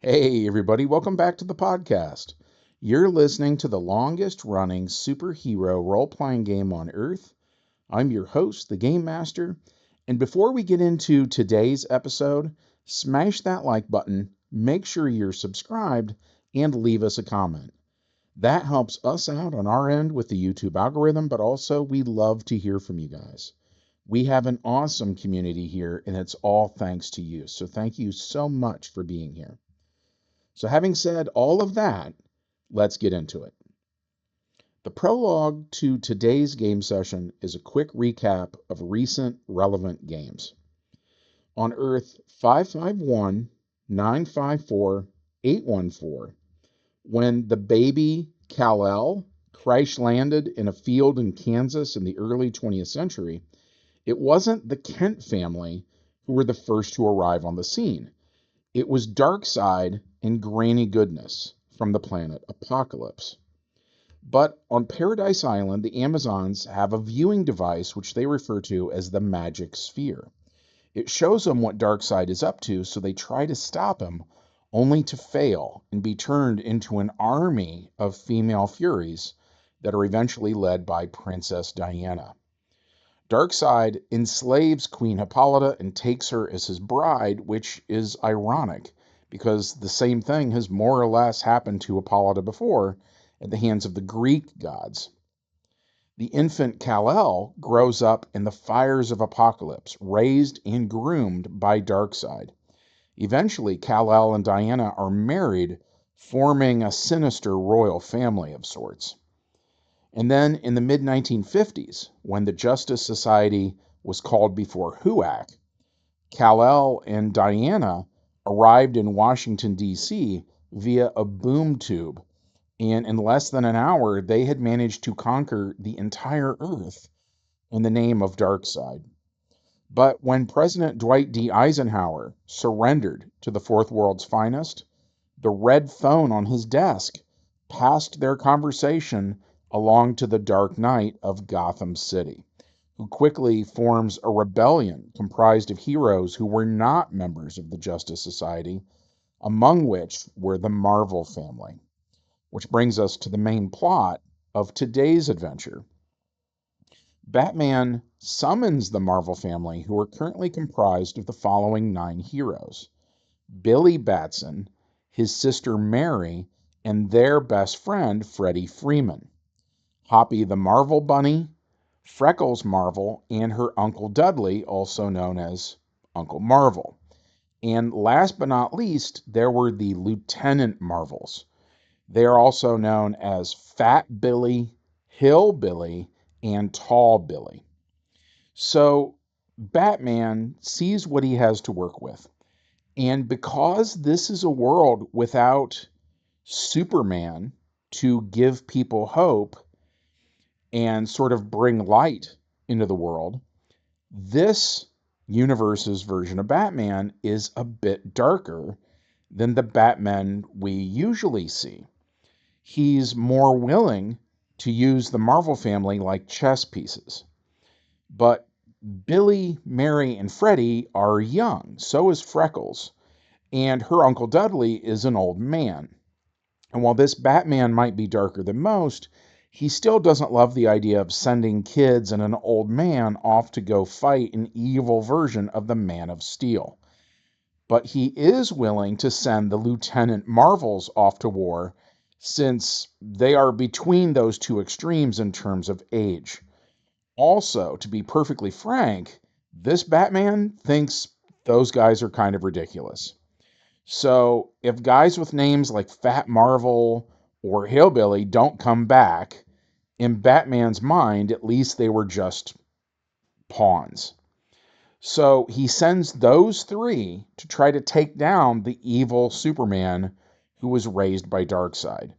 Hey, everybody, welcome back to the podcast. You're listening to the longest running superhero role playing game on Earth. I'm your host, the Game Master. And before we get into today's episode, smash that like button, make sure you're subscribed, and leave us a comment. That helps us out on our end with the YouTube algorithm, but also we love to hear from you guys. We have an awesome community here, and it's all thanks to you. So thank you so much for being here. So, having said all of that, let's get into it. The prologue to today's game session is a quick recap of recent relevant games. On Earth 551 954 814, when the baby Kal-El crash landed in a field in Kansas in the early 20th century, it wasn't the Kent family who were the first to arrive on the scene. It was Darkseid and Granny Goodness from the planet Apocalypse. But on Paradise Island, the Amazons have a viewing device which they refer to as the Magic Sphere. It shows them what Darkseid is up to, so they try to stop him, only to fail and be turned into an army of female Furies that are eventually led by Princess Diana. Darkseid enslaves Queen Hippolyta and takes her as his bride, which is ironic because the same thing has more or less happened to Hippolyta before at the hands of the Greek gods. The infant Kal-El grows up in the fires of Apocalypse, raised and groomed by Darkseid. Eventually, Kal-El and Diana are married, forming a sinister royal family of sorts. And then in the mid 1950s, when the Justice Society was called before HUAC, Kal-El and Diana arrived in Washington, D.C. via a boom tube, and in less than an hour, they had managed to conquer the entire Earth in the name of Darkseid. But when President Dwight D. Eisenhower surrendered to the Fourth World's finest, the red phone on his desk passed their conversation along to the Dark Knight of Gotham City, who quickly forms a rebellion comprised of heroes who were not members of the Justice Society, among which were the Marvel family. Which brings us to the main plot of today's adventure. Batman summons the Marvel family, who are currently comprised of the following 9 heroes: Billy Batson, his sister Mary, and their best friend Freddie Freeman, Hoppy the Marvel Bunny, Freckles Marvel, and her Uncle Dudley, also known as Uncle Marvel. And last but not least, there were the Lieutenant Marvels. They are also known as Fat Billy, Hill Billy, and Tall Billy. So Batman sees what he has to work with. And because this is a world without Superman to give people hope and sort of bring light into the world, this universe's version of Batman is a bit darker than the Batman we usually see. He's more willing to use the Marvel family like chess pieces. But Billy, Mary, and Freddie are young. So is Freckles. And her Uncle Dudley is an old man. And while this Batman might be darker than most, he still doesn't love the idea of sending kids and an old man off to go fight an evil version of the Man of Steel. But he is willing to send the Lieutenant Marvels off to war since they are between those two extremes in terms of age. Also, to be perfectly frank, this Batman thinks those guys are kind of ridiculous. So if guys with names like Fat Marvel or Hillbilly don't come back, in Batman's mind, at least they were just pawns. So he sends those 3 to try to take down the evil Superman who was raised by Darkseid.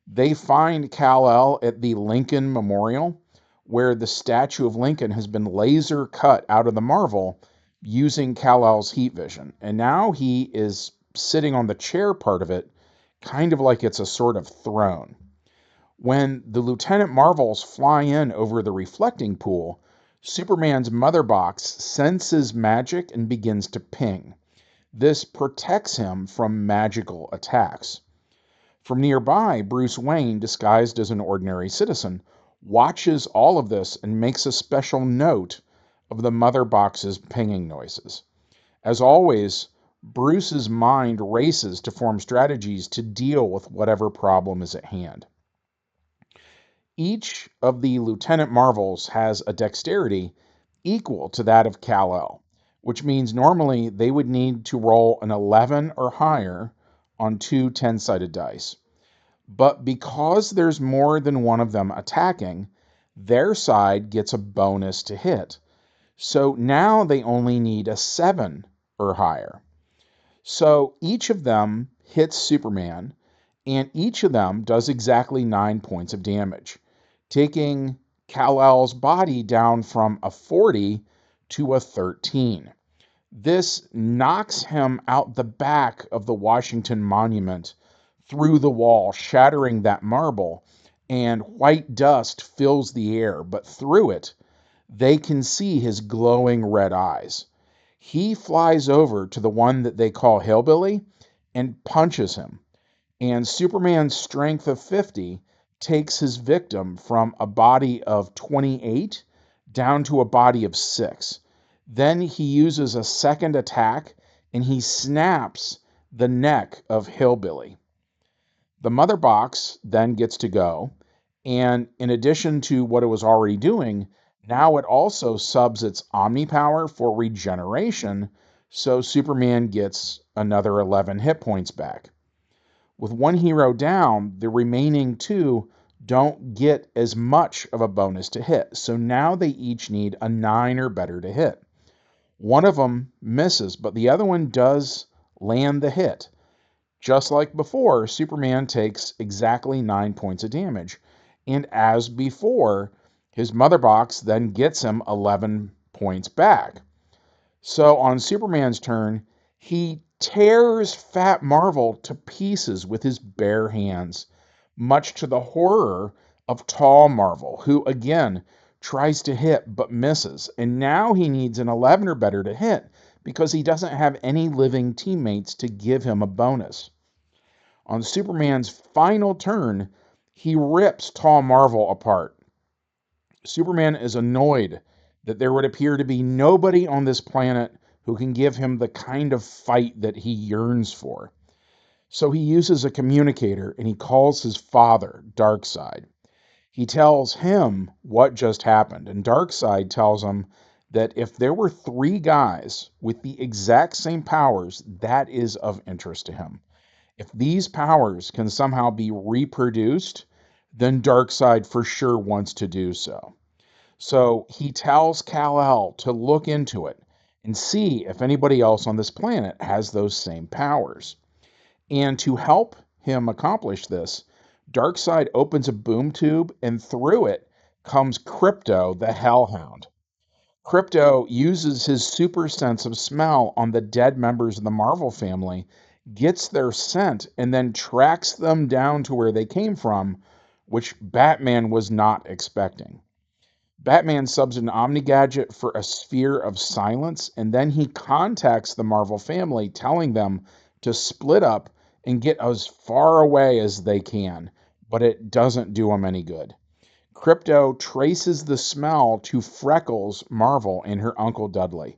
They find Kal-El at the Lincoln Memorial, where the statue of Lincoln has been laser cut out of the Marvel using Kal-El's heat vision. And now he is sitting on the chair part of it, kind of like it's a sort of throne. When the Lieutenant Marvels fly in over the reflecting pool, Superman's mother box senses magic and begins to ping. This protects him from magical attacks. From nearby, Bruce Wayne, disguised as an ordinary citizen, watches all of this and makes a special note of the mother box's pinging noises. As always, Bruce's mind races to form strategies to deal with whatever problem is at hand. Each of the Lieutenant Marvels has a dexterity equal to that of Kal-El, which means normally they would need to roll an 11 or higher on two 10-sided dice. But because there's more than one of them attacking, their side gets a bonus to hit. So now they only need a 7 or higher. So each of them hits Superman, and each of them does exactly 9 points of damage, taking Kal-El's body down from a 40 to a 13. This knocks him out the back of the Washington Monument through the wall, shattering that marble, and white dust fills the air, but through it, they can see his glowing red eyes. He flies over to the one that they call Hillbilly and punches him, and Superman's strength of 50 takes his victim from a body of 28 down to a body of 6. Then he uses a second attack and he snaps the neck of Hillbilly. The mother box then gets to go, and in addition to what it was already doing, now it also subs its Omni power for regeneration, so Superman gets another 11 hit points back. With one hero down, the remaining two don't get as much of a bonus to hit, so now they each need a 9 or better to hit. One of them misses, but the other one does land the hit. Just like before, Superman takes exactly 9 points of damage, and as before, his mother box then gets him 11 points back. So on Superman's turn, he tears Fat Marvel to pieces with his bare hands, much to the horror of Tall Marvel, who again tries to hit but misses, and now he needs an 11 or better to hit because he doesn't have any living teammates to give him a bonus. On Superman's final turn, he rips Tall Marvel apart. Superman is annoyed that there would appear to be nobody on this planet who can give him the kind of fight that he yearns for. So he uses a communicator and he calls his father, Darkseid. He tells him what just happened, and Darkseid tells him that if there were 3 guys with the exact same powers, that is of interest to him. If these powers can somehow be reproduced, then Darkseid for sure wants to do so. So he tells Kal-El to look into it and see if anybody else on this planet has those same powers. And to help him accomplish this, Darkseid opens a boom tube, and through it comes Krypto, the Hellhound. Krypto uses his super sense of smell on the dead members of the Marvel family, gets their scent, and then tracks them down to where they came from, which Batman was not expecting. Batman subs an Omni gadget for a sphere of silence, and then he contacts the Marvel family, telling them to split up and get as far away as they can, but it doesn't do them any good. Krypto traces the smell to Freckles Marvel and her Uncle Dudley.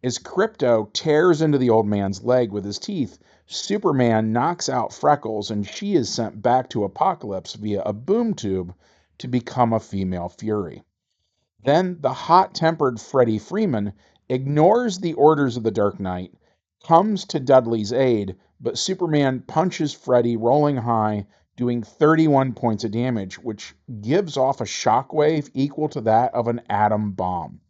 As Krypto tears into the old man's leg with his teeth, Superman knocks out Freckles and she is sent back to Apokolips via a boom tube to become a female Fury. Then the hot-tempered Freddie Freeman ignores the orders of the Dark Knight, comes to Dudley's aid, but Superman punches Freddie rolling high, doing 31 points of damage, which gives off a shockwave equal to that of an atom bomb.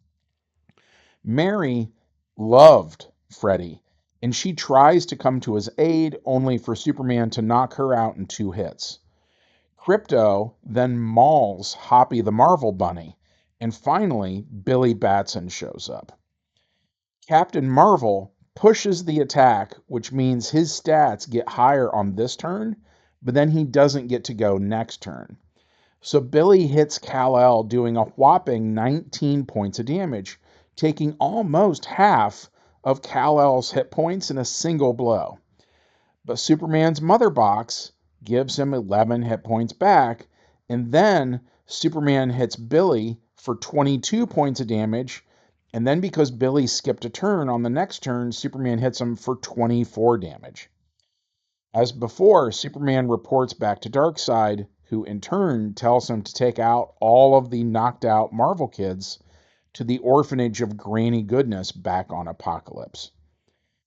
Mary loved Freddie, and she tries to come to his aid, only for Superman to knock her out in 2 hits. Krypto then mauls Hoppy the Marvel Bunny, and finally, Billy Batson shows up. Captain Marvel pushes the attack, which means his stats get higher on this turn, but then he doesn't get to go next turn. So Billy hits Kal-El, doing a whopping 19 points of damage, taking almost half of Kal-El's hit points in a single blow. But Superman's mother box gives him 11 hit points back, and then Superman hits Billy for 22 points of damage, and then because Billy skipped a turn, on the next turn, Superman hits him for 24 damage. As before, Superman reports back to Darkseid, who in turn tells him to take out all of the knocked out Marvel kids to the orphanage of Granny Goodness back on Apokolips.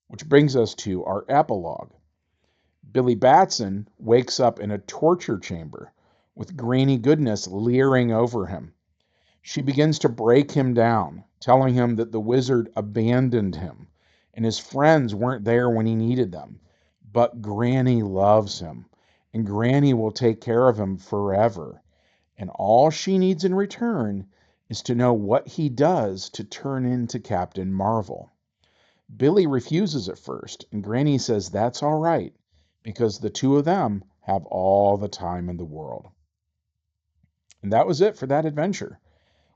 Which brings us to our epilogue. Billy Batson wakes up in a torture chamber with Granny Goodness leering over him. She begins to break him down, telling him that the wizard abandoned him and his friends weren't there when he needed them. But Granny loves him, and Granny will take care of him forever. And all she needs in return is to know what he does to turn into Captain Marvel. Billy refuses at first, and Granny says that's all right, because the two of them have all the time in the world. And that was it for that adventure.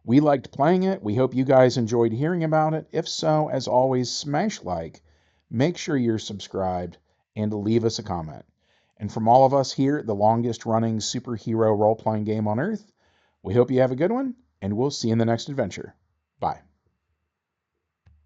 We liked playing it. We hope you guys enjoyed hearing about it. If so, as always, smash like, make sure you're subscribed, and leave us a comment. And from all of us here at the longest running superhero role-playing game on Earth, we hope you have a good one, and we'll see you in the next adventure. Bye.